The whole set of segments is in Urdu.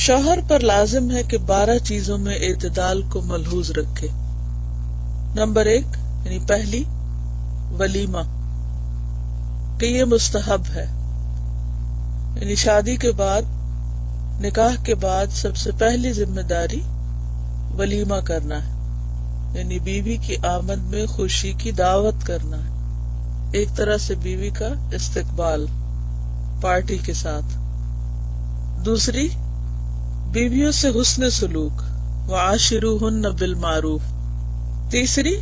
شوہر پر لازم ہے کہ 12 چیزوں میں اعتدال کو ملحوظ رکھے. نمبر 1 یعنی پہلی ولیمہ، کہ یہ مستحب ہے. یعنی شادی کے بعد، نکاح کے بعد سب سے پہلی ذمہ داری ولیمہ کرنا ہے، یعنی بیوی کی آمد میں خوشی کی دعوت کرنا ہے، ایک طرح سے بیوی کا استقبال پارٹی کے ساتھ. دوسری، بیویوں سے حسن سلوک، وعاشروہن بالمعروف. تیسری،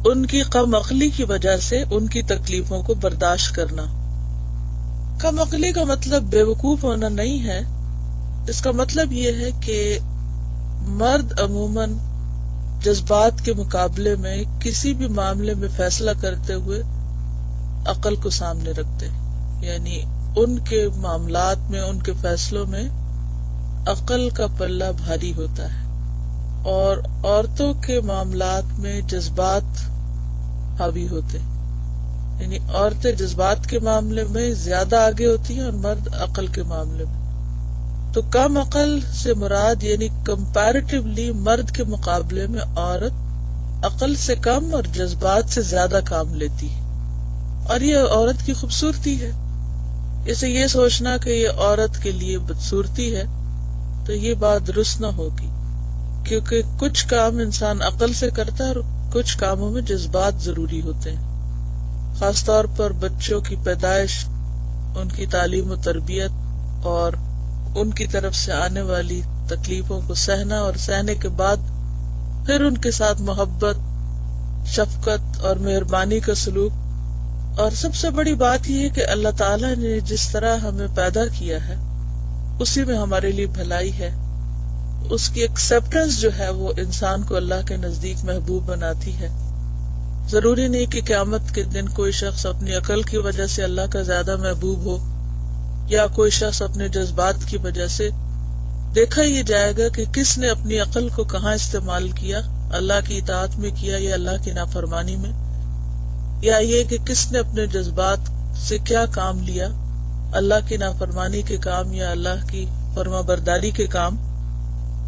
ان کی کم عقلی کی وجہ سے ان کی تکلیفوں کو برداشت کرنا. کم عقلی کا مطلب بے وقوف ہونا نہیں ہے، اس کا مطلب یہ ہے کہ مرد عموماً جذبات کے مقابلے میں کسی بھی معاملے میں فیصلہ کرتے ہوئے عقل کو سامنے رکھتے ہیں. یعنی ان کے معاملات میں، ان کے فیصلوں میں عقل کا پلہ بھاری ہوتا ہے، اور عورتوں کے معاملات میں جذبات حاوی ہوتے ہیں. یعنی عورتیں جذبات کے معاملے میں زیادہ آگے ہوتی ہیں اور مرد عقل کے معاملے میں. تو کم عقل سے مراد یعنی کمپیریٹیولی مرد کے مقابلے میں عورت عقل سے کم اور جذبات سے زیادہ کام لیتی ہے، اور یہ عورت کی خوبصورتی ہے. اسے یہ سوچنا کہ یہ عورت کے لیے بدصورتی ہے تو یہ بات درست نہ ہوگی، کیونکہ کچھ کام انسان عقل سے کرتا ہے اور کچھ کاموں میں جذبات ضروری ہوتے ہیں. خاص طور پر بچوں کی پیدائش، ان کی تعلیم و تربیت اور ان کی طرف سے آنے والی تکلیفوں کو سہنا، اور سہنے کے بعد پھر ان کے ساتھ محبت، شفقت اور مہربانی کا سلوک. اور سب سے بڑی بات یہ ہے کہ اللہ تعالیٰ نے جس طرح ہمیں پیدا کیا ہے اسی میں ہمارے لیے بھلائی ہے. اس کی ایکسپٹنس جو ہے وہ انسان کو اللہ کے نزدیک محبوب بناتی ہے. ضروری نہیں کہ قیامت کے دن کوئی شخص اپنی عقل کی وجہ سے اللہ کا زیادہ محبوب ہو، یا کوئی شخص اپنے جذبات کی وجہ سے. دیکھا یہ جائے گا کہ کس نے اپنی عقل کو کہاں استعمال کیا، اللہ کی اطاعت میں کیا یا اللہ کی نافرمانی میں، یا یہ کہ کس نے اپنے جذبات سے کیا کام لیا، اللہ کی نافرمانی کے کام یا اللہ کی فرما برداری کے کام.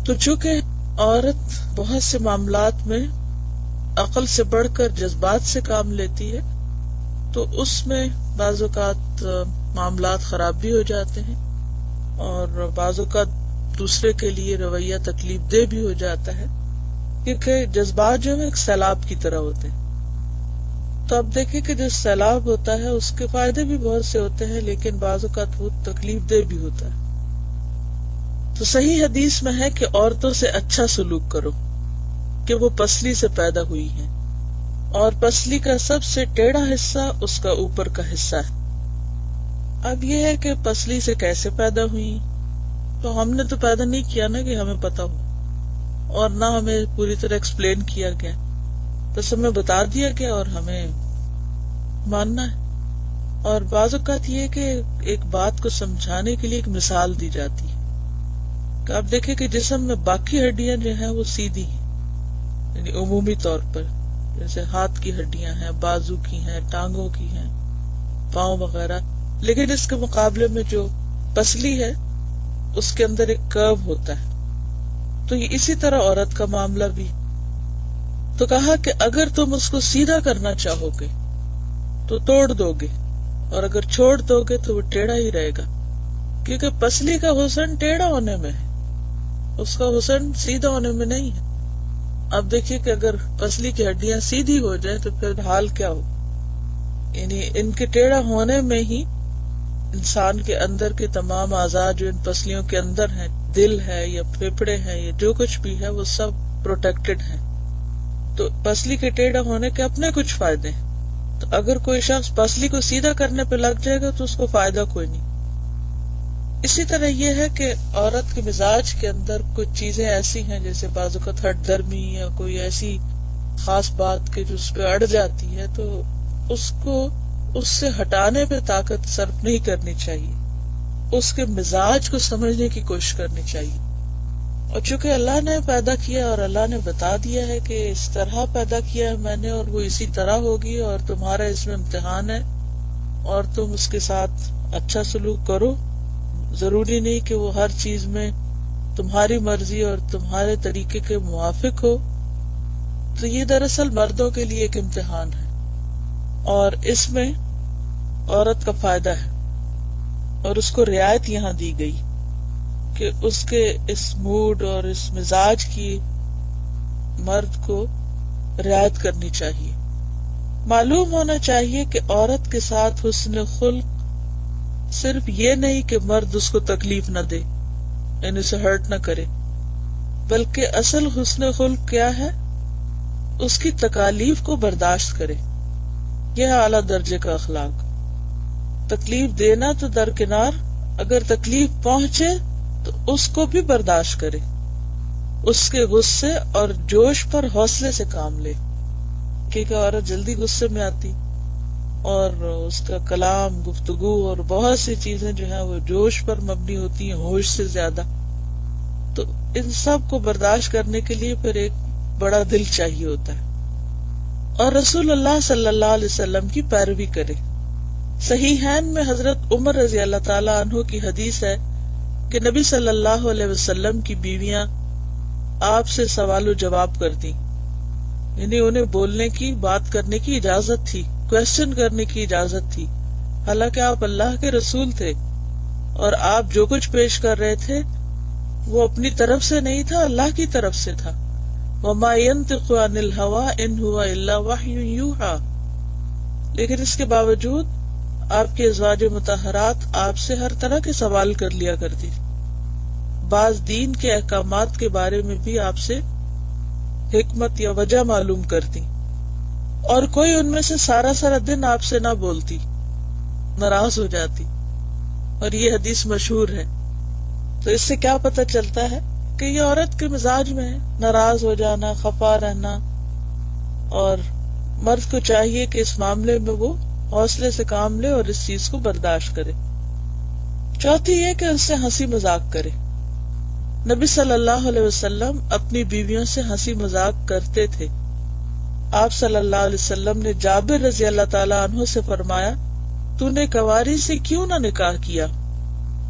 تو چونکہ عورت بہت سے معاملات میں عقل سے بڑھ کر جذبات سے کام لیتی ہے تو اس میں بعض اوقات معاملات خراب بھی ہو جاتے ہیں، اور بعض اوقات دوسرے کے لیے رویہ تکلیف دہ بھی ہو جاتا ہے، کیونکہ جذبات جو ہے ایک سیلاب کی طرح ہوتے ہیں. تو اب دیکھیں کہ جو سیلاب ہوتا ہے اس کے فائدے بھی بہت سے ہوتے ہیں، لیکن بعض اوقات وہ تکلیف دہ بھی ہوتا ہے. تو صحیح حدیث میں ہے کہ عورتوں سے اچھا سلوک کرو، کہ وہ پسلی سے پیدا ہوئی ہیں، اور پسلی کا سب سے ٹیڑھا حصہ اس کا اوپر کا حصہ ہے. اب یہ ہے کہ پسلی سے کیسے پیدا ہوئی، تو ہم نے تو پیدا نہیں کیا نا کہ ہمیں پتا ہو، اور نہ ہمیں پوری طرح ایکسپلین کیا گیا، بس ہمیں بتا دیا گیا اور ہمیں ماننا ہے. اور بعض اوقات یہ کہ ایک بات کو سمجھانے کے لیے ایک مثال دی جاتی ہے کہ آپ دیکھیں کہ جسم میں باقی ہڈیاں جو ہیں وہ سیدھی ہیں، یعنی عمومی طور پر جیسے ہاتھ کی ہڈیاں ہیں، بازو کی ہیں، ٹانگوں کی ہیں، پاؤں وغیرہ، لیکن اس کے مقابلے میں جو پسلی ہے اس کے اندر ایک کرو ہوتا ہے. تو یہ اسی طرح عورت کا معاملہ بھی. تو کہا کہ اگر تم اس کو سیدھا کرنا چاہو گے تو توڑ دو گے، اور اگر چھوڑ دو گے تو وہ ٹیڑھا ہی رہے گا، کیونکہ پسلی کا حسن ٹیڑھا ہونے میں ہے، اس کا حسن سیدھا ہونے میں نہیں ہے. اب دیکھیے کہ اگر پسلی کی ہڈیاں سیدھی ہو جائیں تو پھر حال کیا ہو. یعنی ان کے ٹیڑھا ہونے میں ہی انسان کے اندر کے تمام اعضاء جو ان پسلیوں کے اندر ہیں، دل ہے یا پھیپھڑے ہیں یا جو کچھ بھی ہے، وہ سب پروٹیکٹڈ ہیں. تو پسلی کے ٹیڑھا ہونے کے اپنے کچھ فائدے ہیں. تو اگر کوئی شخص پسلی کو سیدھا کرنے پہ لگ جائے گا تو اس کو فائدہ کوئی نہیں. اسی طرح یہ ہے کہ عورت کے مزاج کے اندر کچھ چیزیں ایسی ہیں، جیسے بعض اوقات ہٹ درمی یا کوئی ایسی خاص بات کہ جو اس پہ اڑ جاتی ہے، تو اس کو اس سے ہٹانے پہ طاقت صرف نہیں کرنی چاہیے، اس کے مزاج کو سمجھنے کی کوشش کرنی چاہیے. اور چونکہ اللہ نے پیدا کیا اور اللہ نے بتا دیا ہے کہ اس طرح پیدا کیا ہے میں نے، اور وہ اسی طرح ہوگی، اور تمہارا اس میں امتحان ہے اور تم اس کے ساتھ اچھا سلوک کرو. ضروری نہیں کہ وہ ہر چیز میں تمہاری مرضی اور تمہارے طریقے کے موافق ہو، تو یہ دراصل مردوں کے لیے ایک امتحان ہے، اور اس میں عورت کا فائدہ ہے، اور اس کو رعایت یہاں دی گئی کہ اس کے اس موڈ اور اس مزاج کی مرد کو رعایت کرنی چاہیے۔ معلوم ہونا چاہیے کہ عورت کے ساتھ حسن خلق صرف یہ نہیں کہ مرد اس کو تکلیف نہ دے، یعنی اسے ہرٹ نہ کرے، بلکہ اصل حسن خلق کیا ہے؟ اس کی تکالیف کو برداشت کرے۔ یہ اعلیٰ درجے کا اخلاق۔ تکلیف دینا تو درکنار، اگر تکلیف پہنچے تو اس کو بھی برداشت کرے، اس کے غصے اور جوش پر حوصلے سے کام لے، کیونکہ عورت جلدی غصے میں آتی اور اس کا کلام، گفتگو اور بہت سی چیزیں جو ہیں وہ جوش پر مبنی ہوتی ہیں، ہوش سے زیادہ۔ تو ان سب کو برداشت کرنے کے لیے پھر ایک بڑا دل چاہیے ہوتا ہے، اور رسول اللہ صلی اللہ علیہ وسلم کی پیروی کرے۔ صحیحین میں حضرت عمر رضی اللہ تعالی عنہ کی حدیث ہے کہ نبی صلی اللہ علیہ وسلم کی بیویاں آپ سے سوال و جواب کرتی، یعنی انہیں بولنے کی، بات کرنے کی اجازت تھی، کوشچن کرنے کی اجازت تھی، حالانکہ آپ اللہ کے رسول تھے اور آپ جو کچھ پیش کر رہے تھے وہ اپنی طرف سے نہیں تھا، اللہ کی طرف سے تھا۔ وَمَا يَنطِقُ عَنِ الْهَوَىٰ إِنْ هُوَ إِلَّا وَحْيٌ يُوحَىٰ، لیکن اس کے باوجود آپ کے ازواج مطہرات آپ سے ہر طرح کے سوال کر لیا کرتی، بعض دین کے احکامات کے بارے میں بھی آپ سے حکمت یا وجہ معلوم کرتی، اور کوئی ان میں سے سارا دن آپ سے نہ بولتی، ناراض ہو جاتی، اور یہ حدیث مشہور ہے۔ تو اس سے کیا پتہ چلتا ہے کہ یہ عورت کے مزاج میں ہے، ناراض ہو جانا، خفا رہنا، اور مرد کو چاہیے کہ اس معاملے میں وہ حوصلے سے کام لے اور اس چیز کو برداشت کرے۔ چوتھی یہ کہ اس سے ہنسی مذاق کرے۔ نبی صلی اللہ علیہ وسلم اپنی بیویوں سے ہنسی مذاق کرتے تھے۔ آپ صلی اللہ علیہ وسلم نے جابر رضی اللہ تعالیٰ عنہ سے فرمایا، تو نے کنواری سے کیوں نہ نکاح کیا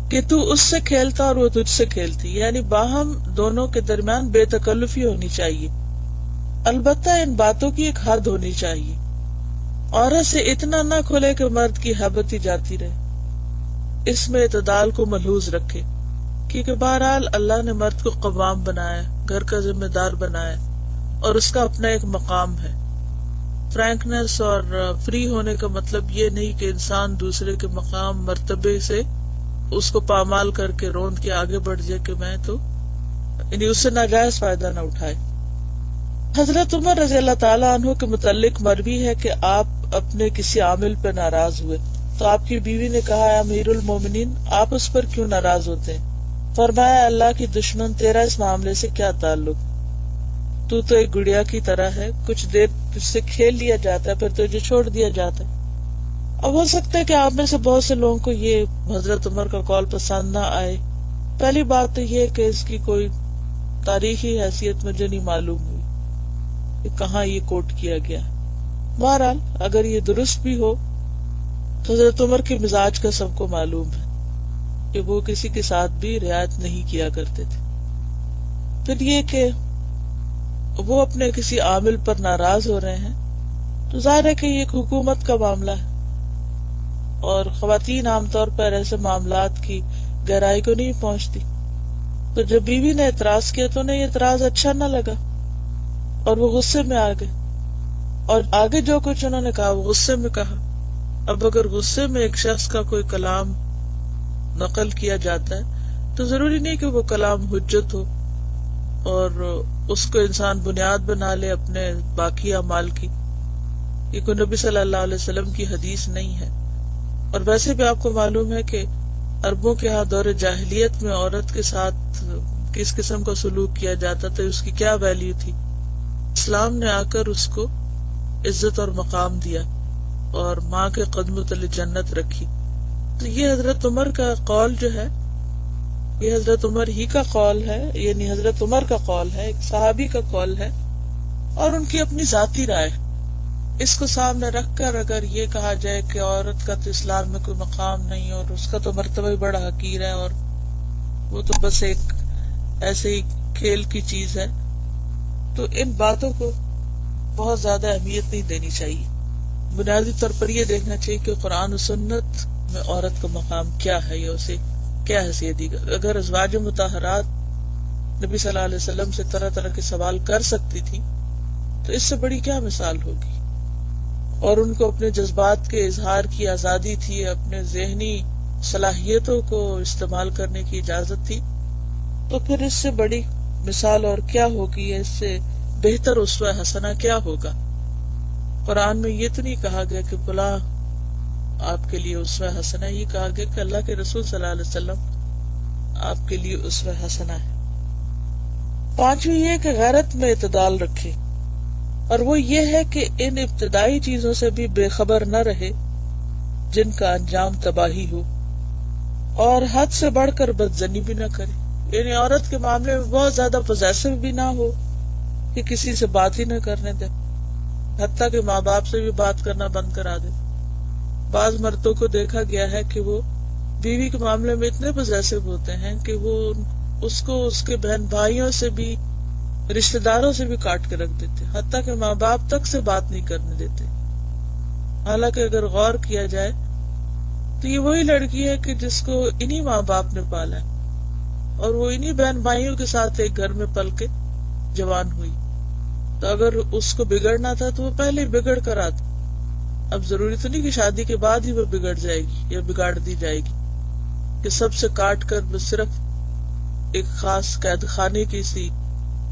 کہ تو اس سے کھیلتا اور وہ تجھ سے کھیلتی، یعنی باہم دونوں کے درمیان بے تکلفی ہونی چاہیے، البتہ ان باتوں کی ایک حد ہونی چاہیے، عورت سے اتنا نہ کھلے کہ مرد کی حیبت ہی جاتی رہے، اس میں اعتدال کو ملحوظ رکھے، کیونکہ بہرحال اللہ نے مرد کو قوام بنایا، گھر کا ذمہ دار بنایا، اور اس کا اپنا ایک مقام ہے۔ فرینکنس اور فری ہونے کا مطلب یہ نہیں کہ انسان دوسرے کے مقام، مرتبے سے اس کو پامال کر کے روند کے آگے بڑھ جائے کہ میں تو، یعنی اس سے ناجائز فائدہ نہ اٹھائے۔ حضرت عمر رضی اللہ تعالیٰ عنہ کے متعلق مروی ہے کہ آپ اپنے کسی عامل پہ ناراض ہوئے تو آپ کی بیوی نے کہا، اے امیر المومنین، آپ اس پر کیوں ناراض ہوتے ہیں؟ فرمایا، اللہ کی دشمن، تیرا اس معاملے سے کیا تعلق؟ تو ایک گڑیا کی طرح ہے، کچھ دیر تجھ سے کھیل لیا جاتا ہے پھر تجھے چھوڑ دیا جاتا ہے۔ اب ہو سکتا ہے کہ آپ میں سے بہت سے لوگوں کو یہ حضرت عمر کا قول پسند نہ آئے۔ پہلی بات تو یہ کہ اس کی کوئی تاریخی حیثیت مجھے نہیں معلوم ہوئی کہ کہاں یہ کوٹ کیا گیا۔ بہرحال اگر یہ درست بھی ہو تو حضرت عمر کے مزاج کا سب کو معلوم ہے کہ وہ کسی کے ساتھ بھی رعایت نہیں کیا کرتے تھے۔ پھر یہ کہ وہ اپنے کسی عامل پر ناراض ہو رہے ہیں تو ظاہر ہے کہ یہ ایک حکومت کا معاملہ ہے، اور خواتین عام طور پر ایسے معاملات کی گہرائی کو نہیں پہنچتی، تو جب بیوی نے اعتراض کیا تو انہیں یہ اعتراض اچھا نہ لگا اور وہ غصے میں آ گئے، اور آگے جو کچھ انہوں نے کہا وہ غصے میں کہا۔ اب اگر غصے میں ایک شخص کا کوئی کلام نقل کیا جاتا ہے تو ضروری نہیں کہ وہ کلام حجت ہو اور اس کو انسان بنیاد بنا لے اپنے باقی اعمال کی، یہ کوئی نبی صلی اللہ علیہ وسلم کی حدیث نہیں ہے۔ اور ویسے بھی آپ کو معلوم ہے کہ عربوں کے ہاں دور جاہلیت میں عورت کے ساتھ کس قسم کا سلوک کیا جاتا تھا، اس کی کیا ویلیو تھی۔ اسلام نے آ کر اس کو عزت اور مقام دیا اور ماں کے قدموں تلے جنت رکھی۔ تو یہ حضرت عمر کا قول جو ہے، یہ حضرت عمر ہی کا قول ہے، یعنی حضرت عمر کا قول ہے، ایک صحابی کا قول ہے، اور ان کی اپنی ذاتی رائے۔ اس کو سامنے رکھ کر اگر یہ کہا جائے کہ عورت کا تو اسلام میں کوئی مقام نہیں اور اس کا تو مرتبہ ہی بڑا حقیر ہے اور وہ تو بس ایک ایسے ہی کھیل کی چیز ہے، تو ان باتوں کو بہت زیادہ اہمیت نہیں دینی چاہیے. بنیادی طور پر یہ دیکھنا چاہیے کہ قرآن و سنت میں عورت کا مقام کیا ہے یا اسے کیا حیثیت دی. اگر ازواج مطہرات نبی صلی اللہ علیہ وسلم سے طرح طرح کے سوال کر سکتی تھی تو اس سے بڑی کیا مثال ہوگی. اور ان کو اپنے جذبات کے اظہار کی آزادی تھی، اپنے ذہنی صلاحیتوں کو استعمال کرنے کی اجازت تھی، تو پھر اس سے بڑی مثال اور کیا ہوگی، اس سے بہتر اسوہ حسنہ کیا ہوگا. قرآن میں یہ تو نہیں کہا گیا کہ فلاں آپ کے لیے اسوہ حسنہ، یہ کہا گیا کہ اللہ کے رسول صلی اللہ علیہ وسلم آپ کے لیے اسوہ حسنہ ہے. پانچویں یہ کہ غیرت میں اعتدال رکھے، اور وہ یہ ہے کہ ان ابتدائی چیزوں سے بھی بے خبر نہ رہے جن کا انجام تباہی ہو، اور حد سے بڑھ کر بدزنی بھی نہ کرے. یعنی عورت کے معاملے میں بہت زیادہ پوزیسو بھی نہ ہو کہ کسی سے بات ہی نہ کرنے دے، حتیٰ کہ ماں باپ سے بھی بات کرنا بند کرا دے. بعض مردوں کو دیکھا گیا ہے کہ وہ بیوی کے معاملے میں اتنے پوزیسو ہوتے ہیں کہ وہ اس کو اس کے بہن بھائیوں سے بھی، رشتہ داروں سے بھی کاٹ کے رکھ دیتے، حتیٰ کہ ماں باپ تک سے بات نہیں کرنے دیتے. حالانکہ اگر غور کیا جائے تو یہ وہی لڑکی ہے کہ جس کو انہی ماں باپ نے پالا ہے، اور وہ انہی بہن بھائیوں کے ساتھ ایک گھر میں پل کے جوان ہوئی. تو اگر اس کو بگڑنا تھا تو وہ پہلے ہی بگڑ کر آتی. اب ضروری تو نہیں کہ شادی کے بعد ہی وہ بگڑ جائے گی یا بگاڑ دی جائے گی، کہ سب سے کاٹ کر بس صرف ایک خاص قید خانے کی سی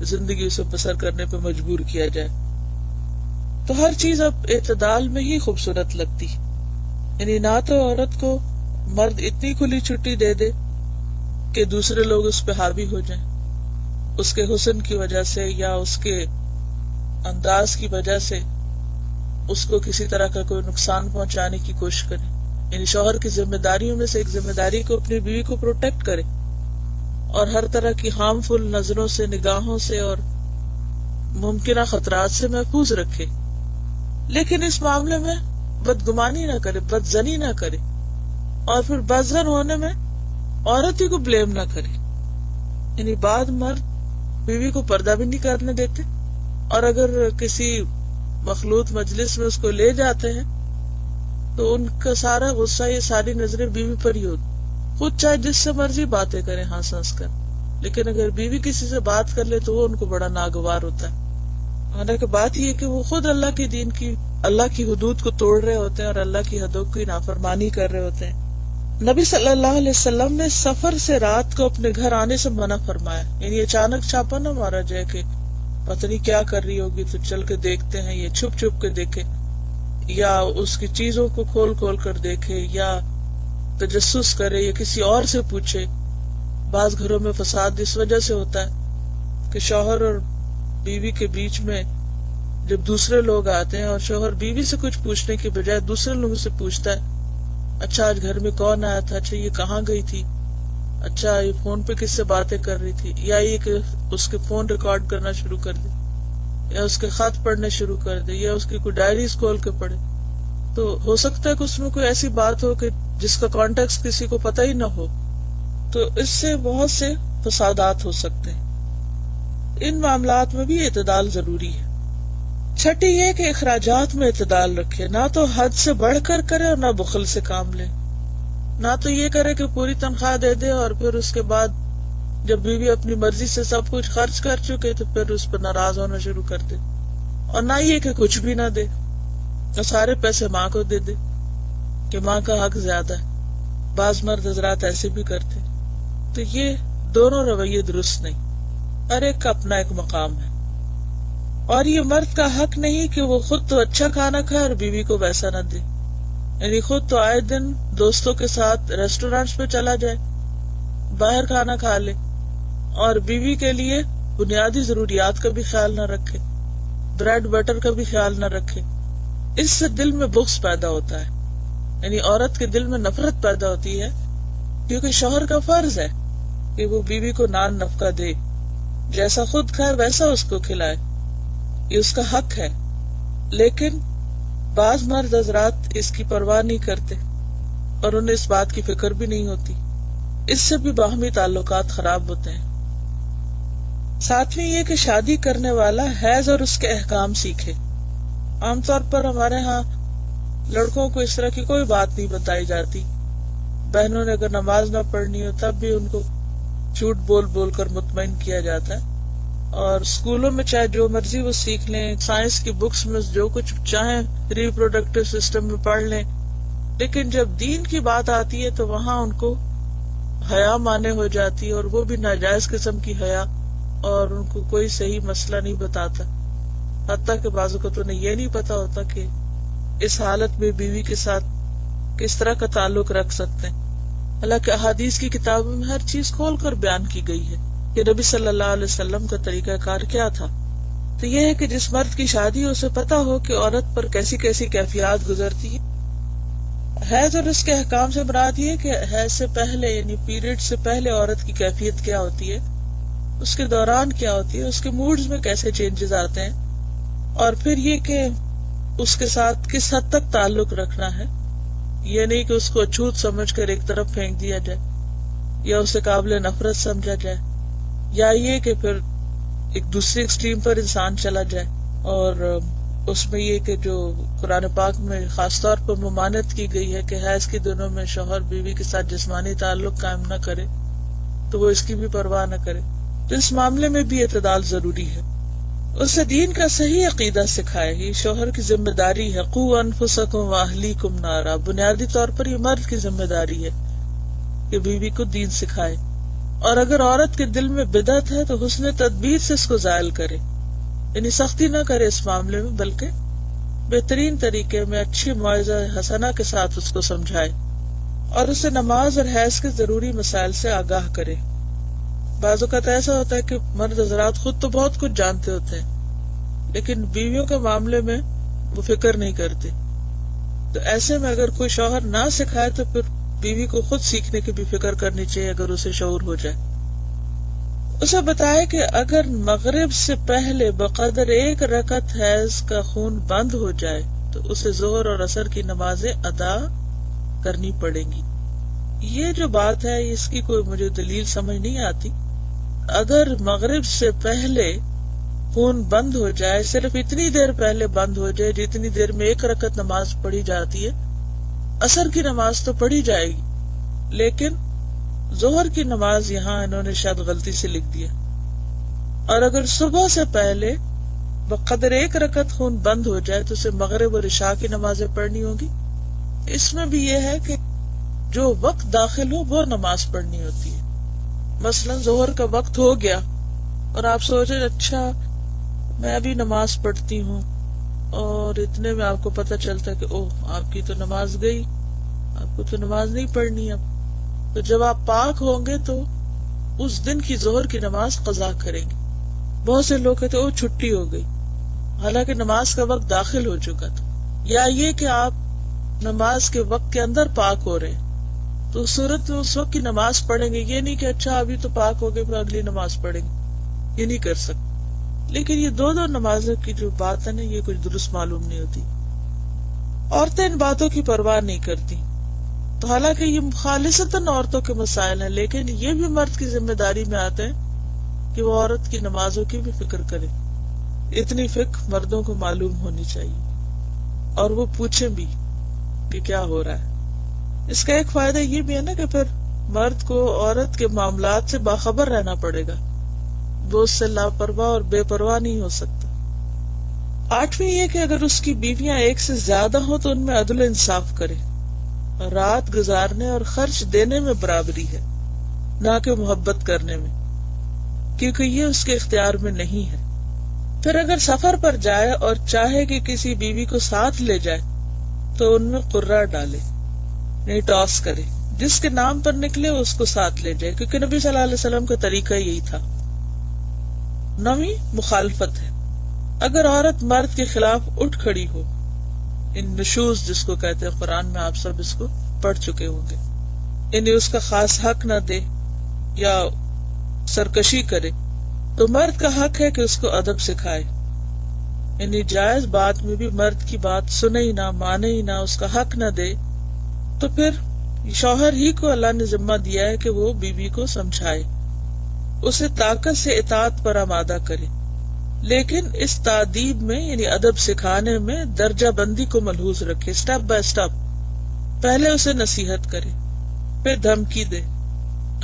زندگی اسے بسر کرنے پہ مجبور کیا جائے. تو ہر چیز اب اعتدال میں ہی خوبصورت لگتی. یعنی نہ تو عورت کو مرد اتنی کھلی چھٹی دے دے کہ دوسرے لوگ اس پہ حاوی ہو جائیں اس کے حسن کی وجہ سے یا اس کے انداز کی وجہ سے، اس کو کسی طرح کا کوئی نقصان پہنچانے کی کوشش کرے. یعنی شوہر کی ذمہ داریوں میں سے ایک ذمہ داری کو اپنی بیوی کو پروٹیکٹ کرے اور ہر طرح کی ہارمفل نظروں سے، نگاہوں سے اور ممکنہ خطرات سے محفوظ رکھے. لیکن اس معاملے میں بدگمانی نہ کرے، بدزنی نہ کرے، اور پھر بدزن ہونے میں عورت ہی کو بلیم نہ کرے. یعنی بعض مرد بیوی کو پردہ بھی نہیں کرنے دیتے، اور اگر کسی مخلوط مجلس میں اس کو لے جاتے ہیں تو ان کا سارا غصہ، یہ ساری نظریں بیوی پر ہی ہوتی. خود چاہے جس سے مرضی باتیں کریں ہنس ہنس کر، لیکن اگر بیوی کسی سے بات کر لے تو وہ ان کو بڑا ناگوار ہوتا ہے. حالانکہ بات یہ ہے کہ وہ خود اللہ کے دین کی، اللہ کی حدود کو توڑ رہے ہوتے ہیں اور اللہ کی حدوں کی نافرمانی کر رہے ہوتے ہیں. نبی صلی اللہ علیہ وسلم نے سفر سے رات کو اپنے گھر آنے سے منع فرمایا. یعنی اچانک چھاپا نہ مارا جائے کہ پتہ نہیں کیا کر رہی ہوگی تو چل کے دیکھتے ہیں، یا چھپ چھپ کے دیکھے، یا اس کی چیزوں کو کھول کھول کر دیکھے، یا تجسس کرے، یا کسی اور سے پوچھے. بعض گھروں میں فساد اس وجہ سے ہوتا ہے کہ شوہر اور بیوی کے بیچ میں جب دوسرے لوگ آتے ہیں اور شوہر بیوی سے کچھ پوچھنے کے بجائے دوسرے لوگوں سے پوچھتا ہے، اچھا آج گھر میں کون آیا تھا، اچھا یہ کہاں گئی تھی، اچھا یہ فون پہ کس سے باتیں کر رہی تھی، یا یہ کہ اس کے فون ریکارڈ کرنا شروع کر دے، یا اس کے خط پڑھنے شروع کر دے، یا اس کی کوئی ڈائریز کھول کے پڑھے. تو ہو سکتا ہے کہ اس میں کوئی ایسی بات ہو کہ جس کا کانٹیکسٹ کسی کو پتہ ہی نہ ہو، تو اس سے بہت سے فسادات ہو سکتے ہیں. ان معاملات میں بھی اعتدال ضروری ہے. چھٹی یہ کہ اخراجات میں اعتدال رکھے، نہ تو حد سے بڑھ کر کرے اور نہ بخل سے کام لے. نہ تو یہ کرے کہ پوری تنخواہ دے دے اور پھر اس کے بعد جب بیوی اپنی مرضی سے سب کچھ خرچ کر چکے تو پھر اس پر ناراض ہونا شروع کر دے. اور نہ یہ کہ کچھ بھی نہ دے اور سارے پیسے ماں کو دے دے کہ ماں کا حق زیادہ ہے. بعض مرد حضرات ایسے بھی کرتے. تو یہ دونوں رویے درست نہیں. ہر ایک کا اپنا ایک مقام ہے، اور یہ مرد کا حق نہیں کہ وہ خود تو اچھا کھانا کھائے اور بیوی کو ویسا نہ دے. یعنی خود تو آئے دن دوستوں کے ساتھ ریسٹورینٹس پہ چلا جائے، باہر کھانا کھا لے، اور بیوی کے لیے بنیادی ضروریات کا بھی خیال نہ رکھے، بریڈ بٹر کا بھی خیال نہ رکھے. اس سے دل میں بغض پیدا ہوتا ہے. یعنی عورت کے دل میں نفرت پیدا ہوتی ہے، کیونکہ شوہر کا فرض ہے کہ وہ بیوی کو نان نفقہ دے، جیسا خود کھائے ویسا اس کو کھلائے، یہ اس کا حق ہے. لیکن بعض مرد حضرات اس کی پرواہ نہیں کرتے اور انہیں اس بات کی فکر بھی نہیں ہوتی. اس سے بھی باہمی تعلقات خراب ہوتے ہیں. ساتویں یہ کہ شادی کرنے والا حیض اور اس کے احکام سیکھے. عام طور پر ہمارے ہاں لڑکوں کو اس طرح کی کوئی بات نہیں بتائی جاتی. بہنوں نے اگر نماز نہ پڑھنی ہو تب بھی ان کو جھوٹ بول بول کر مطمئن کیا جاتا ہے. اور اسکولوں میں چاہے جو مرضی وہ سیکھ لیں، سائنس کی بکس میں جو کچھ چاہیں ریپروڈکٹیو سسٹم میں پڑھ لیں، لیکن جب دین کی بات آتی ہے تو وہاں ان کو حیا مانے ہو جاتی ہے، اور وہ بھی ناجائز قسم کی حیا، اور ان کو کوئی صحیح مسئلہ نہیں بتاتا. حتیٰ کہ بعض اوقات انہیں یہ نہیں پتا ہوتا کہ اس حالت میں بیوی کے ساتھ کس طرح کا تعلق رکھ سکتے ہیں. حالانکہ احادیث کی کتابوں میں ہر چیز کھول کر بیان کی گئی ہے کہ نبی صلی اللہ علیہ وسلم کا طریقہ کار کیا تھا. تو یہ ہے کہ جس مرد کی شادی ہو اسے پتا ہو کہ عورت پر کیسی کیسی کیفیات گزرتی ہے. حیض اور اس کے احکام سے مراد یہ کہ حیض سے پہلے یعنی پیریڈ سے پہلے عورت کی کیفیت کیا ہوتی ہے، اس کے دوران کیا ہوتی ہے، اس کے موڈز میں کیسے چینجز آتے ہیں، اور پھر یہ کہ اس کے ساتھ کس حد تک تعلق رکھنا ہے. یہ نہیں کہ اس کو اچھوت سمجھ کر ایک طرف پھینک دیا جائے یا اسے قابل نفرت سمجھا جائے، یا یہ کہ پھر ایک دوسرے ایکسٹریم پر انسان چلا جائے. اور اس میں یہ کہ جو قرآن پاک میں خاص طور پر ممانعت کی گئی ہے کہ حیض کے دنوں میں شوہر بیوی کے ساتھ جسمانی تعلق قائم نہ کرے تو وہ اس کی بھی پرواہ نہ کرے. تو اس معاملے میں بھی اعتدال ضروری ہے. اسے دین کا صحیح عقیدہ سکھائے. یہ شوہر کی ذمہ داری ہے. قوا انفسکم واہلیکم نارا. بنیادی طور پر یہ مرد کی ذمہ داری ہے کہ بیوی کو دین سکھائے، اور اگر عورت کے دل میں بدعت ہے تو حسن تدبیر سے اس کو زائل کرے، یعنی سختی نہ کرے اس معاملے میں، بلکہ بہترین طریقے میں اچھی موعظہ حسنہ کے ساتھ اس کو سمجھائے، اور اسے نماز اور حیض کے ضروری مسائل سے آگاہ کرے. بعض اوقات ایسا ہوتا ہے کہ مرد حضرات خود تو بہت کچھ جانتے ہوتے ہیں لیکن بیویوں کے معاملے میں وہ فکر نہیں کرتے. تو ایسے میں اگر کوئی شوہر نہ سکھائے تو پھر بیوی کو خود سیکھنے کی بھی فکر کرنی چاہیے اگر اسے شعور ہو جائے. اسے بتائے کہ اگر مغرب سے پہلے بقدر ایک رکعت حیض کا خون بند ہو جائے تو اسے ظہر اور عصر کی نمازیں ادا کرنی پڑیں گی. یہ جو بات ہے اس کی کوئی مجھے دلیل سمجھ نہیں آتی. اگر مغرب سے پہلے خون بند ہو جائے، صرف اتنی دیر پہلے بند ہو جائے جتنی دیر میں ایک رکعت نماز پڑھی جاتی ہے، عصر کی نماز تو پڑھی جائے گی، لیکن ظہر کی نماز یہاں انہوں نے شاید غلطی سے لکھ دیا. اور اگر صبح سے پہلے بقدر ایک رکعت خون بند ہو جائے تو اسے مغرب اور عشاء کی نمازیں پڑھنی ہوگی. اس میں بھی یہ ہے کہ جو وقت داخل ہو وہ نماز پڑھنی ہوتی ہے. مثلا ظہر کا وقت ہو گیا اور آپ سوچے اچھا میں ابھی نماز پڑھتی ہوں، اور اتنے میں آپ کو پتہ چلتا ہے کہ اوہ آپ کی تو نماز گئی، آپ کو تو نماز نہیں پڑھنی اب. تو جب آپ پاک ہوں گے تو اس دن کی ظہر کی نماز قضا کریں گے. بہت سے لوگ کہتے اوہ چھٹی ہو گئی، حالانکہ نماز کا وقت داخل ہو چکا تھا. یا یہ کہ آپ نماز کے وقت کے اندر پاک ہو رہے ہیں تو اس صورت میں اس وقت کی نماز پڑھیں گے. یہ نہیں کہ اچھا ابھی تو پاک ہو گئے پھر اگلی نماز پڑھیں گے، یہ نہیں کر سکتے. لیکن یہ دو نمازوں کی جو بات ہے نا یہ کچھ درست معلوم نہیں ہوتی. عورتیں ان باتوں کی پرواہ نہیں کرتی. تو حالانکہ یہ خالصتاً عورتوں کے مسائل ہیں، لیکن یہ بھی مرد کی ذمہ داری میں آتے ہیں کہ وہ عورت کی نمازوں کی بھی فکر کرے. اتنی فکر مردوں کو معلوم ہونی چاہیے اور وہ پوچھیں بھی کہ کیا ہو رہا ہے. اس کا ایک فائدہ یہ بھی ہے نا کہ پھر مرد کو عورت کے معاملات سے باخبر رہنا پڑے گا، وہ اس سے لاپرواہ اور بے پرواہ نہیں ہو سکتا. 8ویں یہ کہ اگر اس کی بیویاں ایک سے زیادہ ہوں تو ان میں عدل و انصاف کرے. رات گزارنے اور خرچ دینے میں برابری ہے، نہ کہ محبت کرنے میں، کیونکہ یہ اس کے اختیار میں نہیں ہے. پھر اگر سفر پر جائے اور چاہے کہ کسی بیوی کو ساتھ لے جائے تو ان میں قرہ ڈالے، نہیں ٹاس کرے، جس کے نام پر نکلے اس کو ساتھ لے جائے، کیونکہ نبی صلی اللہ علیہ وسلم کا طریقہ یہی تھا. 9ویں مخالفت ہے. اگر عورت مرد کے خلاف اٹھ کھڑی ہو، ان نشوز جس کو کہتے ہیں، قرآن میں آپ سب اس کو پڑھ چکے ہوں گے، انہیں اس کا خاص حق نہ دے یا سرکشی کرے، تو مرد کا حق ہے کہ اس کو ادب سکھائے. یعنی جائز بات میں بھی مرد کی بات سنے ہی نہ، مانے ہی نہ، اس کا حق نہ دے، تو پھر شوہر ہی کو اللہ نے ذمہ دیا ہے کہ وہ بیوی کو سمجھائے. اسے طاقت سے اطاعت پر آمادہ کرے، لیکن اس تادیب میں یعنی ادب سکھانے میں درجہ بندی کو ملحوظ رکھے، اسٹیپ بائی اسٹیپ. پہلے اسے نصیحت کرے، پھر دھمکی دے،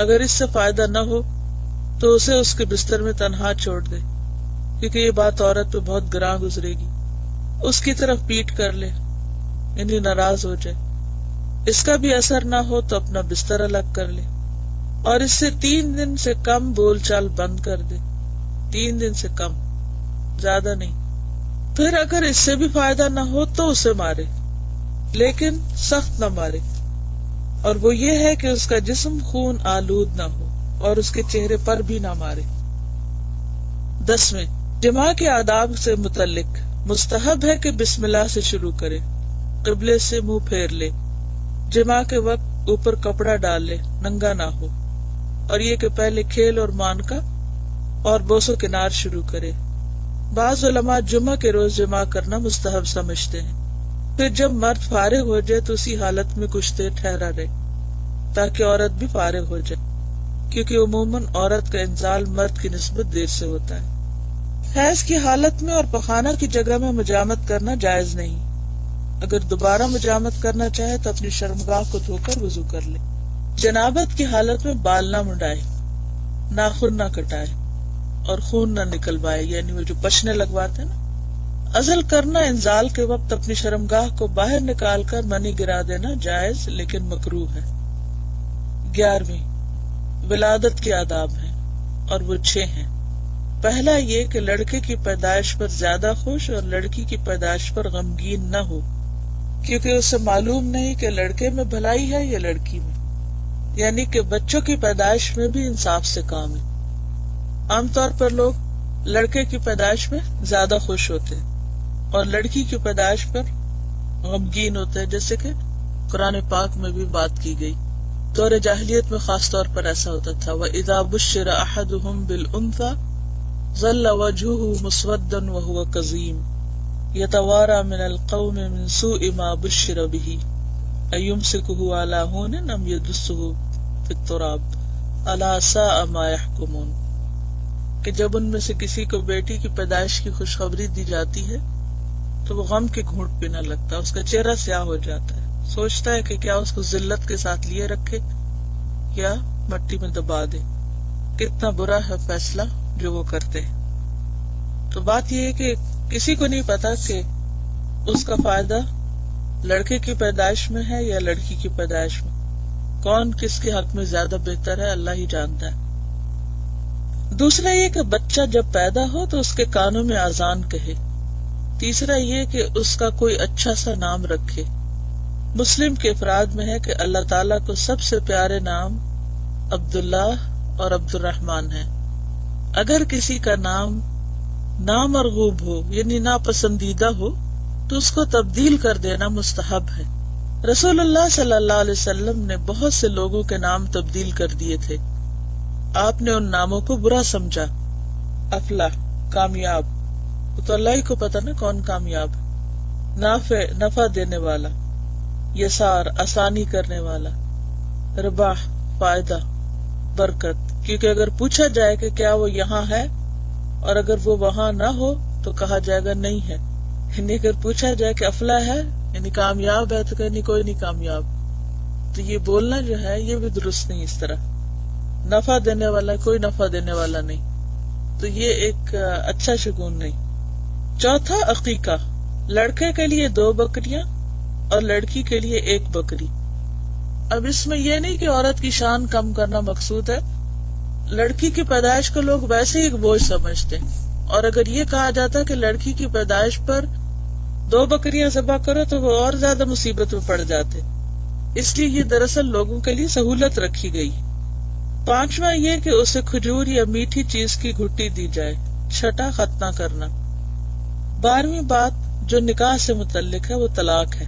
اگر اس سے فائدہ نہ ہو تو اسے اس کے بستر میں تنہا چھوڑ دے، کیونکہ یہ بات عورت پہ بہت گراں گزرے گی. اس کی طرف پیٹ کر لے یعنی ناراض ہو جائے، اس کا بھی اثر نہ ہو تو اپنا بستر الگ کر لے، اور اس سے 3 دن سے کم بول چال بند کر دے. 3 دن سے کم، زیادہ نہیں. پھر اگر اس سے بھی فائدہ نہ ہو تو اسے مارے، لیکن سخت نہ مارے، اور وہ یہ ہے کہ اس کا جسم خون آلود نہ ہو اور اس کے چہرے پر بھی نہ مارے. 10ویں، جماع کے آداب سے متعلق مستحب ہے کہ بسم اللہ سے شروع کرے، قبلے سے منہ پھیر لے، جماع کے وقت اوپر کپڑا ڈال لے، ننگا نہ ہو، اور یہ کہ پہلے کھیل اور مانکا اور بوس و کنار شروع کرے. بعض علماء جمعہ کے روز جماع کرنا مستحب سمجھتے ہیں. پھر جب مرد فارغ ہو جائے تو اسی حالت میں کچھ دیر ٹھہرا رہے تاکہ عورت بھی فارغ ہو جائے، کیونکہ عموماً عورت کا انزال مرد کی نسبت دیر سے ہوتا ہے. حیض کی حالت میں اور پخانہ کی جگہ میں مجامت کرنا جائز نہیں. اگر دوبارہ مجامت کرنا چاہے تو اپنی شرمگاہ کو دھو کر وضو کر لے. جنابت کی حالت میں بال نہ منڈائے، ناخن نہ کٹائے اور خون نہ نکلوائے، یعنی وہ جو پشنے لگواتے ہیں نا. ازل کرنا انزال کے وقت اپنی شرمگاہ کو باہر نکال کر منی گرا دینا جائز لیکن مکروہ ہے. 11ویں، ولادت کے آداب ہیں اور وہ 6 ہیں. پہلا یہ کہ لڑکے کی پیدائش پر زیادہ خوش اور لڑکی کی پیدائش پر غمگین نہ ہو، کیونکہ اسے معلوم نہیں کہ لڑکے میں بھلائی ہے یا لڑکی میں، یعنی کہ بچوں کی پیدائش میں بھی انصاف سے کام ہے. عام طور پر لوگ لڑکے کی پیدائش میں زیادہ خوش ہوتے ہیں اور لڑکی کی پیدائش پر غمگین ہوتے ہیں، جیسے کہ قرآن پاک میں بھی بات کی گئی. دور جاہلیت میں خاص طور پر ایسا ہوتا تھا. وَإِذَا بُشِّرَ أَحَدُهُمْ بِالْأُنثَىٰ ظَلَّ وَجْهُهُ مُسْوَدًّا وَهُوَ كَظِيمٌ يَتَوَارَىٰ مِنَ الْقَوْمِ مِنْ سُوءِ مَا بُشِّرَ بِهِ أَيُمْسِكُهُ عَلَىٰ هُونٍ أَمْ يَدُسُّهُ فِي التُّرَابِ أَلَا سَاءَ مَا يَحْكُمُونَ. کہ جب ان میں سے کسی کو بیٹی کی پیدائش کی خوشخبری دی جاتی ہے تو وہ غم کے گھونٹ پینے لگتا ہے، اس کا چہرہ سیاہ ہو جاتا ہے، سوچتا ہے کہ کیا اس کو ذلت کے ساتھ لیے رکھے یا مٹی میں دبا دے. کتنا برا ہے فیصلہ جو وہ کرتے ہیں. تو بات یہ ہے کہ کسی کو نہیں پتا کہ اس کا فائدہ لڑکے کی پیدائش میں ہے یا لڑکی کی پیدائش میں. کون کس کے حق میں زیادہ بہتر ہے اللہ ہی جانتا ہے. دوسرا یہ کہ بچہ جب پیدا ہو تو اس کے کانوں میں اذان کہے. تیسرا یہ کہ اس کا کوئی اچھا سا نام رکھے. مسلم کے افراد میں ہے کہ اللہ تعالیٰ کو سب سے پیارے نام عبداللہ اور عبد الرحمن ہے. اگر کسی کا نام نامرغوب ہو یعنی ناپسندیدہ ہو تو اس کو تبدیل کر دینا مستحب ہے. رسول اللہ صلی اللہ علیہ وسلم نے بہت سے لوگوں کے نام تبدیل کر دیے تھے. آپ نے ان ناموں کو برا سمجھا. افلاح کامیاب، تو اللہ ہی کو پتا نا کون کامیاب ہے. نافع نفع دینے والا، یسار آسانی کرنے والا، رباح فائدہ برکت، کیونکہ اگر پوچھا جائے کہ کیا وہ یہاں ہے اور اگر وہ وہاں نہ ہو تو کہا جائے گا نہیں ہے. یعنی اگر پوچھا جائے کہ افلاح ہے یعنی کامیاب ہے تو کہیں کوئی نہیں کامیاب. تو یہ بولنا جو ہے یہ بھی درست نہیں. اس طرح نفع دینے والا کوئی نفع دینے والا نہیں، تو یہ ایک اچھا شگون نہیں. چوتھا عقیقہ، لڑکے کے لیے 2 بکریاں اور لڑکی کے لیے 1 بکری. اب اس میں یہ نہیں کہ عورت کی شان کم کرنا مقصود ہے. لڑکی کی پیدائش کو لوگ ویسے ہی ایک بوجھ سمجھتے ہیں، اور اگر یہ کہا جاتا کہ لڑکی کی پیدائش پر 2 بکریاں ذبح کرو تو وہ اور زیادہ مصیبت میں پڑ جاتے. اس لیے یہ دراصل لوگوں کے لیے سہولت رکھی گئی. 5واں یہ کہ اسے کھجور یا میٹھی چیز کی گھٹی دی جائے. 6 ختنہ کرنا. 12ویں بات جو نکاح سے متعلق ہے وہ طلاق ہے،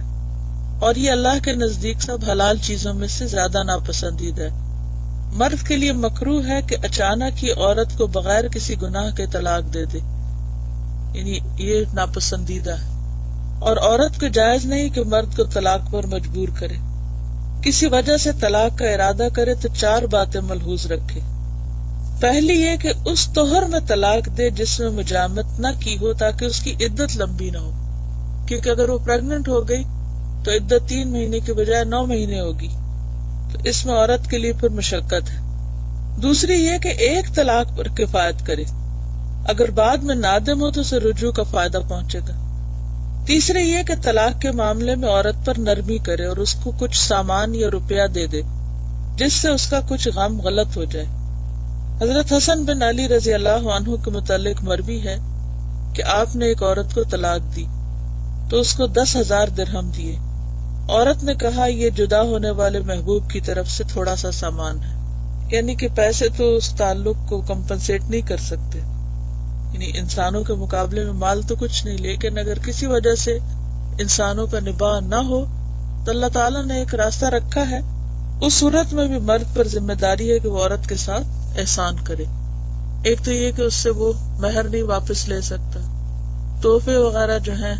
اور یہ اللہ کے نزدیک سب حلال چیزوں میں سے زیادہ ناپسندیدہ ہے. مرد کے لیے مکروہ ہے کہ اچانک ہی عورت کو بغیر کسی گناہ کے طلاق دے دے، یعنی یہ ناپسندیدہ ہے. اور عورت کو جائز نہیں کہ مرد کو طلاق پر مجبور کرے. کسی وجہ سے طلاق کا ارادہ کرے تو 4 باتیں ملحوظ رکھے. پہلی یہ کہ اس طہر میں طلاق دے جس میں مجامت نہ کی ہو تاکہ اس کی عدت لمبی نہ ہو، کیونکہ اگر وہ پریگننٹ ہو گئی تو عدت 3 مہینے کے بجائے 9 مہینے ہوگی، تو اس میں عورت کے لیے پھر مشقت ہے۔ دوسری یہ کہ ایک طلاق پر کفایت کرے، اگر بعد میں نادم ہو تو اسے رجوع کا فائدہ پہنچے گا۔ تیسری یہ کہ طلاق کے معاملے میں عورت پر نرمی کرے اور اس کو کچھ سامان یا روپیہ دے دے جس سے اس کا کچھ غم غلط ہو جائے۔ حضرت حسن بن علی رضی اللہ عنہ کے متعلق مروی ہے کہ آپ نے ایک عورت کو طلاق دی تو اس کو 10,000 درہم دیے۔ عورت نے کہا یہ جدا ہونے والے محبوب کی طرف سے تھوڑا سا سامان ہے، یعنی کہ پیسے تو اس تعلق کو کمپنسیٹ نہیں کر سکتے، یعنی انسانوں کے مقابلے میں مال تو کچھ نہیں، لیکن اگر کسی وجہ سے انسانوں کا نباہ نہ ہو تو اللہ تعالیٰ نے ایک راستہ رکھا ہے۔ اس صورت میں بھی مرد پر ذمہ داری ہے کہ وہ عورت کے ساتھ احسان کرے۔ ایک تو یہ کہ اس سے وہ مہر نہیں واپس لے سکتا، تحفے وغیرہ جو ہیں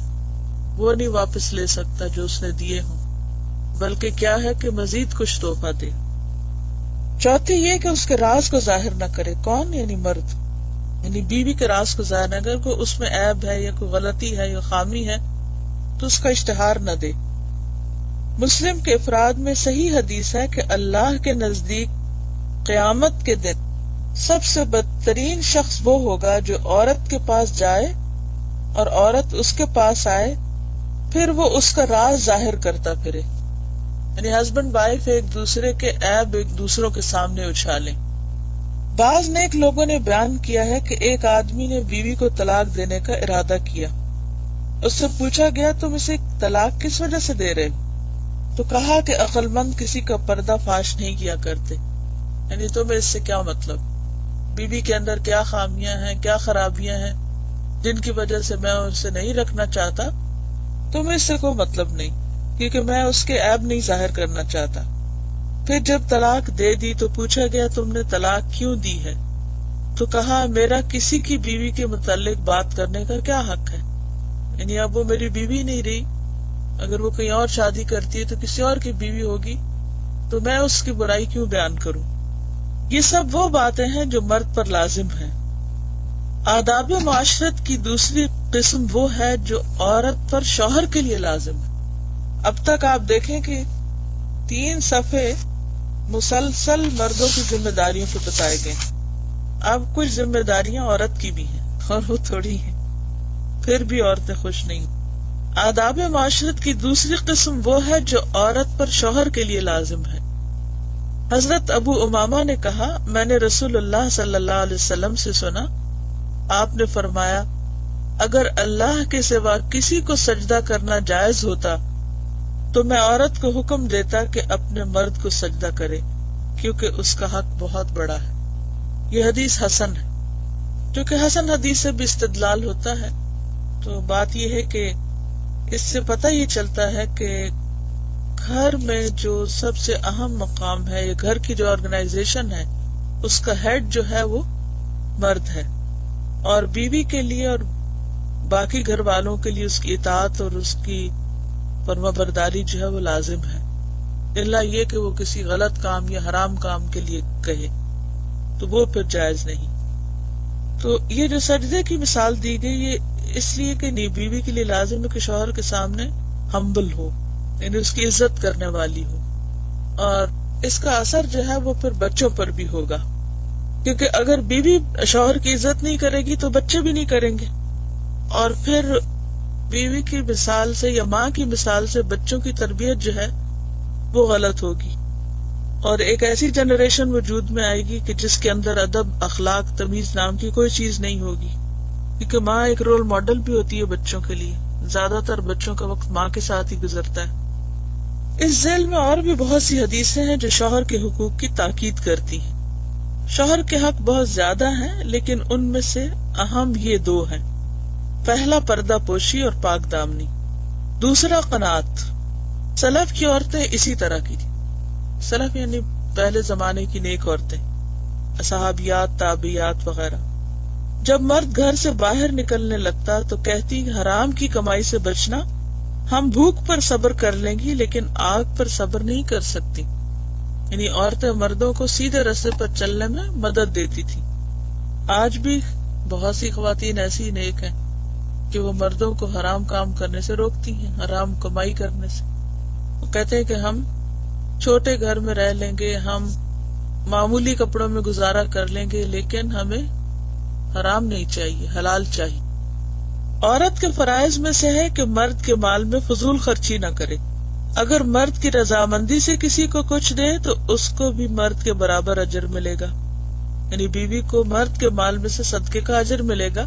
وہ نہیں واپس لے سکتا جو اس نے دیے ہوں، بلکہ کیا ہے کہ مزید کچھ تحفہ دے۔ چوتھی یہ کہ اس کے راز کو ظاہر نہ کرے۔ کون؟ یعنی مرد، یعنی بیوی کے راز کو ظاہر نہ کرے۔ اگر کوئی اس میں عیب ہے یا کوئی غلطی ہے یا خامی ہے تو اس کا اشتہار نہ دے۔ مسلم کے افراد میں صحیح حدیث ہے کہ اللہ کے نزدیک قیامت کے دن سب سے بدترین شخص وہ ہوگا جو عورت کے پاس جائے اور عورت اس کے پاس آئے، پھر وہ اس کا راز ظاہر کرتا پھرے، یعنی ہسبینڈ وائف ایک دوسرے کے عیب ایک دوسروں کے سامنے اچھالیں۔ بعض نیک لوگوں نے بیان کیا ہے کہ ایک آدمی نے بیوی کو طلاق دینے کا ارادہ کیا۔ اس سے پوچھا گیا تم اسے طلاق کس وجہ سے دے رہے ہو؟ تو کہا کہ عقل مند کسی کا پردہ فاش نہیں کیا کرتے، یعنی تمہیں اس سے کیا مطلب، بیوی کے اندر کیا خامیاں ہیں، کیا خرابیاں ہیں جن کی وجہ سے میں اسے نہیں رکھنا چاہتا، تمہیں اس سے کوئی مطلب نہیں، کیونکہ میں اس کے عیب نہیں ظاہر کرنا چاہتا۔ پھر جب طلاق دے دی تو پوچھا گیا تم نے طلاق کیوں دی ہے؟ تو کہا میرا کسی کی بیوی کے متعلق بات کرنے کا کیا حق ہے، یعنی اب وہ میری بیوی نہیں رہی، اگر وہ کہیں اور شادی کرتی ہے تو کسی اور کی بیوی ہوگی، تو میں اس کی برائی کیوں بیان کروں۔ یہ سب وہ باتیں ہیں جو مرد پر لازم ہیں۔ آداب معاشرت کی دوسری قسم وہ ہے جو عورت پر شوہر کے لیے لازم ہے۔ اب تک آپ دیکھیں کہ 3 صفحے مسلسل مردوں کی ذمہ داریوں کو بتائے گئے، اب کچھ ذمہ داریاں عورت کی بھی ہیں اور وہ تھوڑی ہیں، پھر بھی عورتیں خوش نہیں۔ آداب معاشرت کی دوسری قسم وہ ہے جو عورت پر شوہر کے لیے لازم ہے۔ حضرت ابو امامہ نے کہا میں نے رسول اللہ صلی اللہ علیہ وسلم سے سنا، آپ نے فرمایا اگر اللہ کے سوا کسی کو سجدہ کرنا جائز ہوتا تو میں عورت کو حکم دیتا کہ اپنے مرد کو سجدہ کرے، کیونکہ اس کا حق بہت بڑا ہے۔ یہ حدیث حسن ہے، کیونکہ حسن حدیث سے بھی استدلال ہوتا ہے، تو بات یہ ہے کہ اس سے پتہ یہ چلتا ہے کہ گھر میں جو سب سے اہم مقام ہے، یا گھر کی جو آرگنائزیشن ہے، اس کا ہیڈ جو ہے وہ مرد ہے، اور بیوی کے لیے اور باقی گھر والوں کے لیے اس کی اطاعت اور اس کی فرما برداری جو ہے وہ لازم ہے، الا یہ کہ وہ کسی غلط کام یا حرام کام کے لیے کہے تو وہ پھر جائز نہیں۔ تو یہ جو سجدے کی مثال دی گئی یہ اس لیے کہ بیوی کے لیے لازم ہے کہ شوہر کے سامنے ہمبل ہو، یعنی اس کی عزت کرنے والی ہو، اور اس کا اثر جو ہے وہ پھر بچوں پر بھی ہوگا، کیونکہ اگر بیوی شوہر کی عزت نہیں کرے گی تو بچے بھی نہیں کریں گے، اور پھر بیوی کی مثال سے یا ماں کی مثال سے بچوں کی تربیت جو ہے وہ غلط ہوگی، اور ایک ایسی جنریشن وجود میں آئے گی کہ جس کے اندر ادب، اخلاق، تمیز نام کی کوئی چیز نہیں ہوگی، کیونکہ ماں ایک رول ماڈل بھی ہوتی ہے بچوں کے لیے، زیادہ تر بچوں کا وقت ماں کے ساتھ ہی گزرتا ہے۔ اس ذیل میں اور بھی بہت سی حدیثیں ہیں جو شوہر کے حقوق کی تاکید کرتی ہیں۔ شوہر کے حق بہت زیادہ ہیں، لیکن ان میں سے اہم یہ 2 ہیں۔ پہلا پردہ پوشی اور پاک دامنی، دوسرا قناعت۔ سلف کی عورتیں اسی طرح کی تھی، سلف یعنی پہلے زمانے کی نیک عورتیں، صحابیات، تابعیات وغیرہ۔ جب مرد گھر سے باہر نکلنے لگتا تو کہتی حرام کی کمائی سے بچنا، ہم بھوک پر صبر کر لیں گی لیکن آگ پر صبر نہیں کر سکتی، یعنی عورتیں مردوں کو سیدھے راستے پر چلنے میں مدد دیتی تھی، آج بھی بہت سی خواتین ایسی نیک ہیں کہ وہ مردوں کو حرام کام کرنے سے روکتی ہیں، حرام کمائی کرنے سے. وہ کہتے ہیں کہ ہم چھوٹے گھر میں رہ لیں گے، ہم معمولی کپڑوں میں گزارا کر لیں گے، لیکن ہمیں حرام نہیں چاہیے، حلال چاہیے. عورت کے فرائض میں سے ہے کہ مرد کے مال میں فضول خرچی نہ کرے. اگر مرد کی رضامندی سے کسی کو کچھ دے تو اس کو بھی مرد کے برابر اجر ملے گا، یعنی بیوی کو مرد کے مال میں سے صدقے کا اجر ملے گا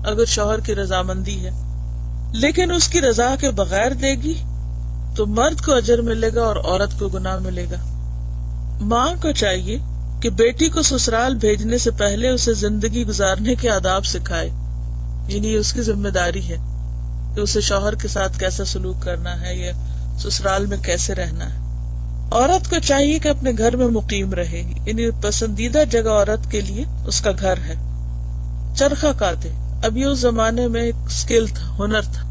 اگر شوہر کی رضامندی ہے. لیکن اس کی رضا کے بغیر دے گی تو مرد کو اجر ملے گا اور عورت کو گناہ ملے گا. ماں کو چاہیے کہ بیٹی کو سسرال بھیجنے سے پہلے اسے زندگی گزارنے کے آداب سکھائے، یعنی اس کی ذمہ داری ہے کہ اسے شوہر کے ساتھ کیسا سلوک کرنا ہے یا سسرال میں کیسے رہنا ہے. عورت کو چاہیے کہ اپنے گھر میں مقیم رہے، یعنی پسندیدہ جگہ عورت کے لیے اس کا گھر ہے. چرخہ کاتے اب یہ اس زمانے میں ایک سکل تھا، ہنر تھا.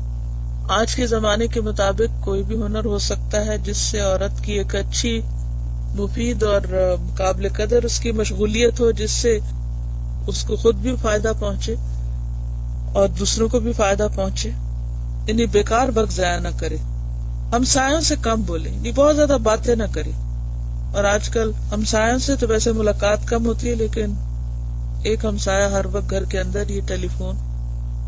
آج کے زمانے کے مطابق کوئی بھی ہنر ہو سکتا ہے جس سے عورت کی ایک اچھی، مفید اور قابل قدر اس کی مشغولیت ہو، جس سے اس کو خود بھی فائدہ پہنچے اور دوسروں کو بھی فائدہ پہنچے. یعنی بیکار وقت ضائع نہ کرے، ہمسایوں سے کم بولے، یعنی بہت زیادہ باتیں نہ کرے. اور آج کل ہمسایوں سے تو ویسے ملاقات کم ہوتی ہے، لیکن ایک ہمسایہ ہر وقت گھر کے اندر، یہ ٹیلی فون،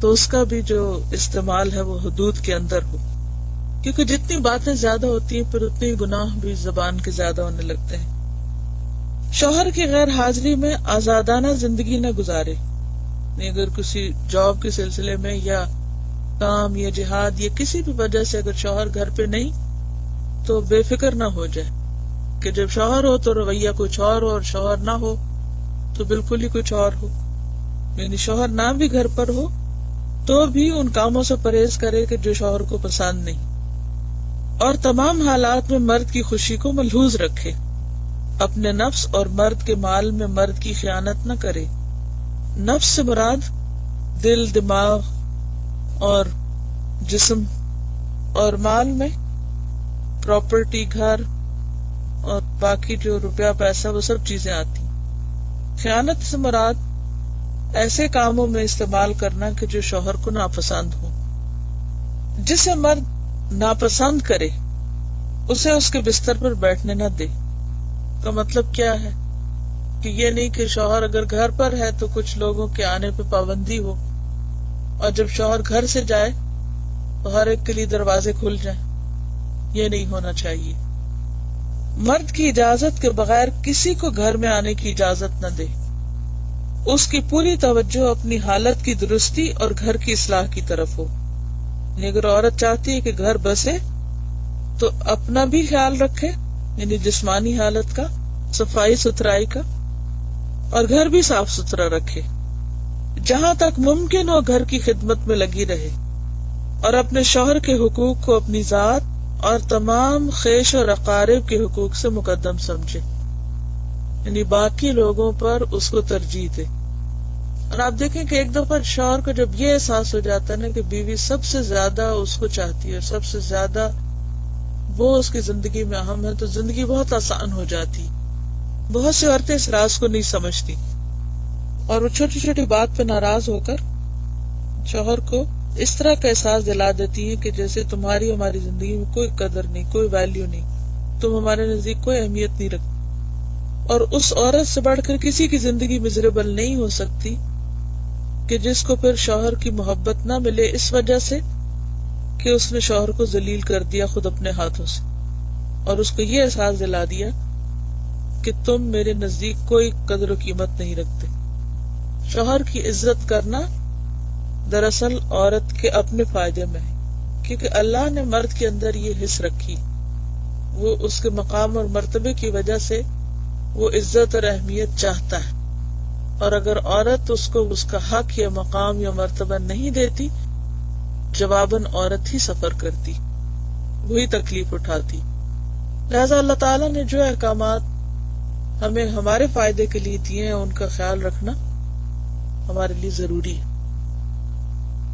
تو اس کا بھی جو استعمال ہے وہ حدود کے اندر ہو، کیونکہ جتنی باتیں زیادہ ہوتی ہیں پھر اتنی گناہ بھی زبان کے زیادہ ہونے لگتے ہیں. شوہر کی غیر حاضری میں آزادانہ زندگی نہ گزارے، اگر کسی جاب کے سلسلے میں یا کام یا جہاد یا کسی بھی وجہ سے اگر شوہر گھر پہ نہیں تو بے فکر نہ ہو جائے کہ جب شوہر ہو تو رویہ کچھ اور ہو اور شوہر نہ ہو تو بالکل ہی کچھ اور ہو. یعنی شوہر نہ بھی گھر پر ہو تو بھی ان کاموں سے پرہیز کرے کہ جو شوہر کو پسند نہیں، اور تمام حالات میں مرد کی خوشی کو ملحوظ رکھے. اپنے نفس اور مرد کے مال میں مرد کی خیانت نہ کرے. نفس سے مراد دل، دماغ اور جسم، اور مال میں پراپرٹی، گھر اور باقی جو روپیہ پیسہ وہ سب چیزیں آتی. خیانت سے مراد ایسے کاموں میں استعمال کرنا کہ جو شوہر کو ناپسند ہو. جسے مرد ناپسند کرے اسے اس کے بستر پر بیٹھنے نہ دے. کا مطلب کیا ہے کہ یہ نہیں کہ شوہر اگر گھر پر ہے تو کچھ لوگوں کے آنے پہ پابندی ہو، اور جب شوہر گھر سے جائے تو ہر ایک کے لیے دروازے کھل جائیں. یہ نہیں ہونا چاہیے. مرد کی اجازت کے بغیر کسی کو گھر میں آنے کی اجازت نہ دے. اس کی پوری توجہ اپنی حالت کی درستی اور گھر کی اصلاح کی طرف ہو. اگر عورت چاہتی ہے کہ گھر بسے تو اپنا بھی خیال رکھے، یعنی جسمانی حالت کا، صفائی ستھرائی کا، اور گھر بھی صاف ستھرا رکھے. جہاں تک ممکن ہو گھر کی خدمت میں لگی رہے اور اپنے شوہر کے حقوق کو اپنی ذات اور تمام خیش اور اقارب کے حقوق سے مقدم سمجھے، یعنی باقی لوگوں پر اس کو ترجیح دے. اور آپ دیکھیں کہ ایک دفعہ شوہر کو جب یہ احساس ہو جاتا ہے نا کہ بیوی سب سے زیادہ اس کو چاہتی ہے، سب سے زیادہ وہ اس کی زندگی میں اہم ہے، تو زندگی بہت آسان ہو جاتی. بہت سی عورتیں اس راز کو نہیں سمجھتی اور وہ چھوٹی چھوٹی بات پہ ناراض ہو کر شوہر کو اس طرح کا احساس دلا دیتی ہے کہ جیسے تمہاری ہماری زندگی میں کوئی قدر نہیں، کوئی ویلیو نہیں، تم ہمارے نزدیک کوئی اہمیت نہیں رکھتی. اور اس عورت سے بڑھ کر کسی کی زندگی میزریبل نہیں ہو سکتی کہ جس کو پھر شوہر کی محبت نہ ملے اس وجہ سے کہ اس نے شوہر کو ذلیل کر دیا خود اپنے ہاتھوں سے، اور اس کو یہ احساس دلا دیا کہ تم میرے نزدیک کوئی قدر و قیمت نہیں رکھتے. شوہر کی عزت کرنا دراصل عورت کے اپنے فائدے میں ہے، کیونکہ اللہ نے مرد کے اندر یہ حس رکھی، وہ اس کے مقام اور مرتبے کی وجہ سے وہ عزت اور اہمیت چاہتا ہے. اور اگر عورت اس کو اس کا حق یا مقام یا مرتبہ نہیں دیتی، جواباً عورت ہی سفر کرتی، وہی تکلیف اٹھاتی. لہذا اللہ تعالیٰ نے جو احکامات ہمیں ہمارے فائدے کے لیے دیے ہیں ان کا خیال رکھنا ہمارے لیے ضروری ہے.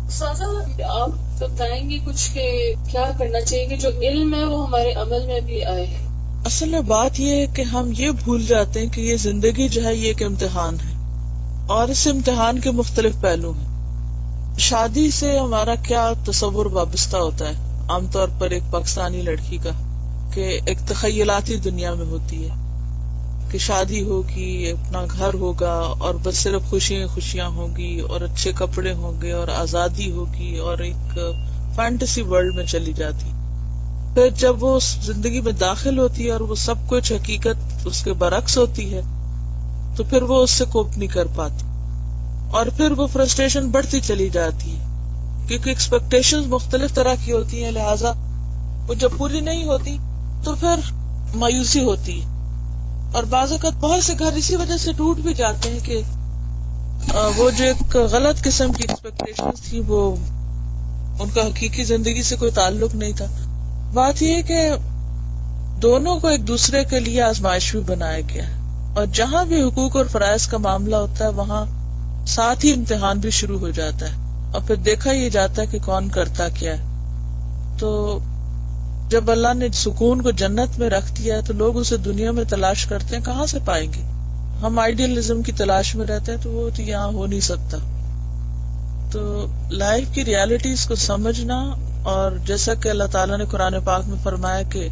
آپ بتائیں گے کچھ کہ کیا کرنا چاہیے کہ جو علم ہے وہ ہمارے عمل میں بھی آئے؟ اصل میں بات یہ ہے کہ ہم یہ بھول جاتے ہیں کہ یہ زندگی جو ہے یہ ایک امتحان ہے. اور اس امتحان کے مختلف پہلو ہیں. شادی سے ہمارا کیا تصور وابستہ ہوتا ہے عام طور پر ایک پاکستانی لڑکی کا، کہ ایک تخیلاتی دنیا میں ہوتی ہے کہ شادی ہوگی، اپنا گھر ہوگا اور بس صرف خوشیاں خوشیاں ہوں گی اور اچھے کپڑے ہوں گے اور آزادی ہوگی، اور ایک فینٹیسی ورلڈ میں چلی جاتی. پھر جب وہ اس زندگی میں داخل ہوتی ہے اور وہ سب کچھ حقیقت اس کے برعکس ہوتی ہے تو پھر وہ اس سے کوپ نہیں کر پاتی، اور پھر وہ فرسٹریشن بڑھتی چلی جاتی ہے کیونکہ ایکسپیکٹیشنز مختلف طرح کی ہوتی ہیں، لہٰذا وہ جب پوری نہیں ہوتی تو پھر مایوسی ہوتی ہے. اور بعض اوقات بہت سے گھر اسی وجہ سے ٹوٹ بھی جاتے ہیں کہ وہ جو ایک غلط قسم کی ایکسپیکٹیشنز تھی وہ ان کا حقیقی زندگی سے کوئی تعلق نہیں تھا. بات یہ ہے کہ دونوں کو ایک دوسرے کے لیے آزمائش بھی بنایا گیا ہے، اور جہاں بھی حقوق اور فرائض کا معاملہ ہوتا ہے وہاں ساتھ ہی امتحان بھی شروع ہو جاتا ہے، اور پھر دیکھا یہ جاتا ہے کہ کون کرتا کیا ہے. تو جب اللہ نے سکون کو جنت میں رکھ دیا ہے تو لوگ اسے دنیا میں تلاش کرتے ہیں، کہاں سے پائیں گے؟ ہم آئیڈیلزم کی تلاش میں رہتے ہیں تو وہ تو یہاں ہو نہیں سکتا. تو لائف کی ریالٹیز کو سمجھنا، اور جیسا کہ اللہ تعالیٰ نے قرآن پاک میں فرمایا کہ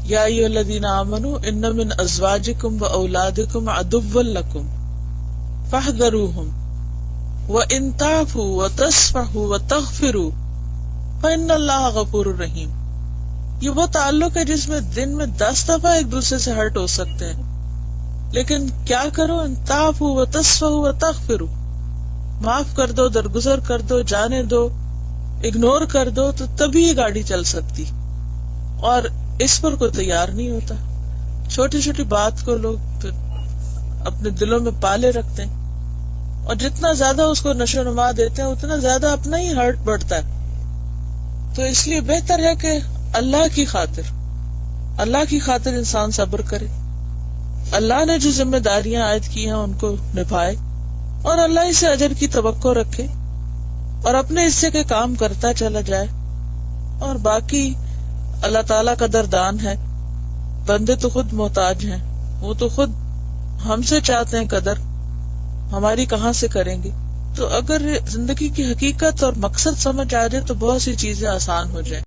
یا ایھا الذین آمنوا ان من ازواجکم واولادکم عدوا لکم فاحذروہم وان تعفوا وتصفحوا وتغفروا فان اللہ غفور رحیم. یہ وہ تعلق ہے جس میں دن میں 10 دفعہ ایک دوسرے سے ہرٹ ہو سکتے ہیں، لیکن کیا کرو؟ ان تعفوا وتصفحوا وتغفروا، معاف کر دو، درگزر کر دو، جانے دو، اگنور کر دو، تو تبھی یہ گاڑی چل سکتی. اور اس پر کوئی تیار نہیں ہوتا. چھوٹی چھوٹی بات کو لوگ پھر اپنے دلوں میں پالے رکھتے ہیں، اور جتنا زیادہ اس کو نشو و نما دیتے ہیں اتنا زیادہ اپنا ہی ہرٹ بڑھتا ہے. تو اس لیے بہتر ہے کہ اللہ کی خاطر انسان صبر کرے، اللہ نے جو ذمہ داریاں عائد کی ہیں ان کو نبھائے، اور اللہ سے اجر کی توقع رکھے اور اپنے حصے کے کام کرتا چلا جائے. اور باقی اللہ تعالیٰ قدردان ہے، بندے تو خود محتاج ہیں، وہ تو خود ہم سے چاہتے ہیں قدر، ہماری کہاں سے کریں گے. تو اگر زندگی کی حقیقت اور مقصد سمجھ آ جائے تو بہت سی چیزیں آسان ہو جائیں.